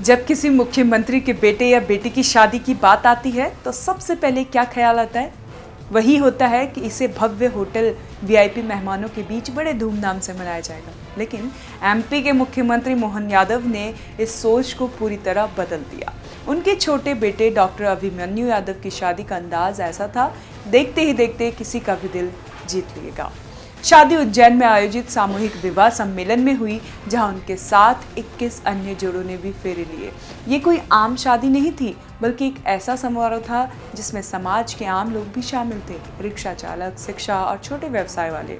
जब किसी मुख्यमंत्री के बेटे या बेटी की शादी की बात आती है तो सबसे पहले क्या ख्याल आता है? वही होता है कि इसे भव्य होटल वीआईपी मेहमानों के बीच बड़े धूमधाम से मनाया जाएगा। लेकिन एमपी के मुख्यमंत्री मोहन यादव ने इस सोच को पूरी तरह बदल दिया। उनके छोटे बेटे डॉक्टर अभिमन्यु यादव की शादी का अंदाज ऐसा था, देखते ही देखते किसी का भी दिल जीत लिएगा। शादी उज्जैन में आयोजित सामूहिक विवाह सम्मेलन में हुई, जहां उनके साथ 21 अन्य जोड़ों ने भी फेरे लिए। ये कोई आम शादी नहीं थी, बल्कि एक ऐसा समारोह था जिसमें समाज के आम लोग भी शामिल थे, रिक्शा चालक, शिक्षा और छोटे व्यवसाय वाले।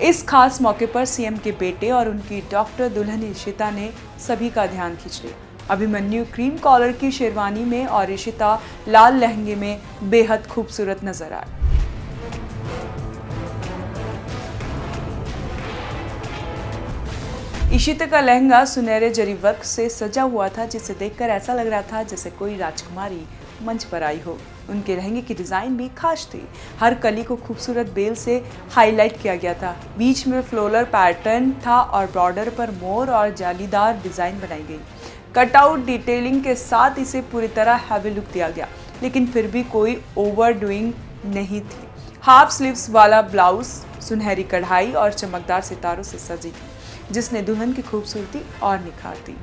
इस खास मौके पर सीएम के बेटे और उनकी डॉक्टर दुल्हन इशिता ने सभी का ध्यान खींच लिया। अभिमन्यु क्रीम कॉलर की शेरवानी में और इशिता लाल लहंगे में बेहद खूबसूरत नजर आए। इशिता का लहंगा सुनहरे जरी वर्क से सजा हुआ था, जिसे देखकर ऐसा लग रहा था जैसे कोई राजकुमारी मंच पर आई हो। उनके लहंगे की डिजाइन भी खास थी। हर कली को खूबसूरत बेल से हाईलाइट किया गया था। बीच में फ्लोरल पैटर्न था और बॉर्डर पर मोर और जालीदार डिजाइन बनाई गई। कटआउट डिटेलिंग के साथ इसे पूरी तरह हैवी लुक दिया गया, लेकिन फिर भी कोई ओवरडूइंग नहीं थी। हाफ स्लीव्स वाला ब्लाउज सुनहरी कढ़ाई और चमकदार सितारों से सजी थी, जिसने दुल्हन की खूबसूरती और निखार दी।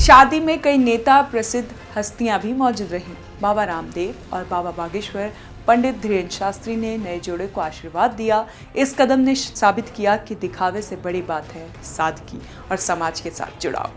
शादी में कई नेता, प्रसिद्ध हस्तियां भी मौजूद रहीं। बाबा रामदेव और बाबा बागेश्वर पंडित धीरेन्द्र शास्त्री ने नए जोड़े को आशीर्वाद दिया। इस कदम ने साबित किया कि दिखावे से बड़ी बात है सादगी और समाज के साथ जुड़ाव।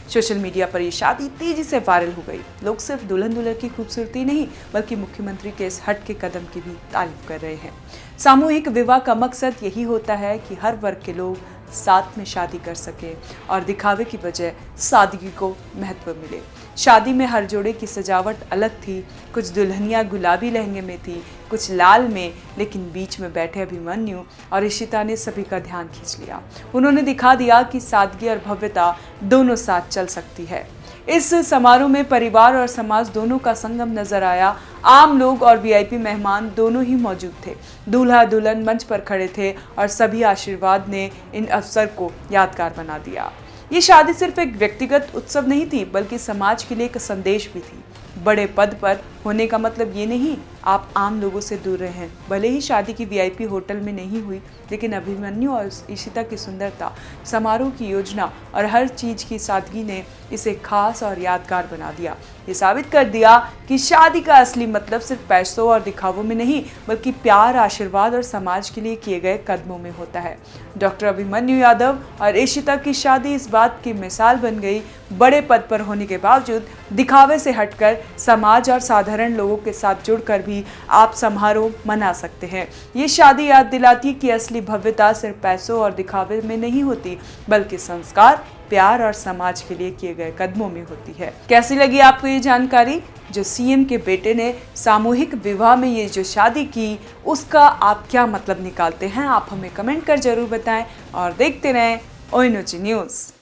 सोशल मीडिया पर ये शादी तेजी से वायरल हो गई। लोग सिर्फ दुल्हन दुल्हन की खूबसूरती नहीं, बल्कि मुख्यमंत्री के इस हट के कदम की भी तारीफ कर रहे हैं। सामूहिक विवाह का मकसद यही होता है कि हर वर्ग के लोग साथ में शादी कर सके और दिखावे की बजाय सादगी को महत्व मिले। शादी में हर जोड़े की सजावट अलग थी। कुछ दुल्हनियां गुलाबी लहंगे में थी, कुछ लाल में, लेकिन बीच में बैठे अभिमन्यु और इशिता ने सभी का ध्यान खींच लिया। उन्होंने दिखा दिया कि सादगी और भव्यता दोनों साथ चल सकती है। इस समारोह में परिवार और समाज दोनों का संगम नजर आया। आम लोग और वीआईपी मेहमान दोनों ही मौजूद थे। दूल्हा दुल्हन मंच पर खड़े थे और सभी आशीर्वाद ने इन अवसर को यादगार बना दिया। ये शादी सिर्फ एक व्यक्तिगत उत्सव नहीं थी, बल्कि समाज के लिए एक संदेश भी थी। बड़े पद पर होने का मतलब ये नहीं आप आम लोगों से दूर रहें। भले ही शादी की वीआईपी होटल में नहीं हुई, लेकिन अभिमन्यु और इशिता की सुंदरता, समारोह की योजना और हर चीज की सादगी ने इसे खास और यादगार बना दिया। ये साबित कर दिया कि शादी का असली मतलब सिर्फ पैसों और दिखावों में नहीं, बल्कि प्यार, आशीर्वाद और समाज के लिए किए गए कदमों में होता है। डॉक्टर अभिमन्यु यादव और इशिता की शादी इस बात की मिसाल बन गई। बड़े पद पर होने के बावजूद दिखावे से हटकर समाज और साधारण लोगों के साथ जुड़कर भी आप समारोह मना सकते हैं। ये शादी याद दिलाती कि असली भव्यता सिर्फ पैसों और दिखावे में नहीं होती, बल्कि संस्कार, प्यार और समाज के लिए किए गए कदमों में होती है। कैसी लगी आपको ये जानकारी? जो सीएम के बेटे ने सामूहिक विवाह में ये जो शादी की, उसका आप क्या मतलब निकालते हैं? आप हमें कमेंट कर जरूर बताएं और देखते रहें ओएनओजी न्यूज़।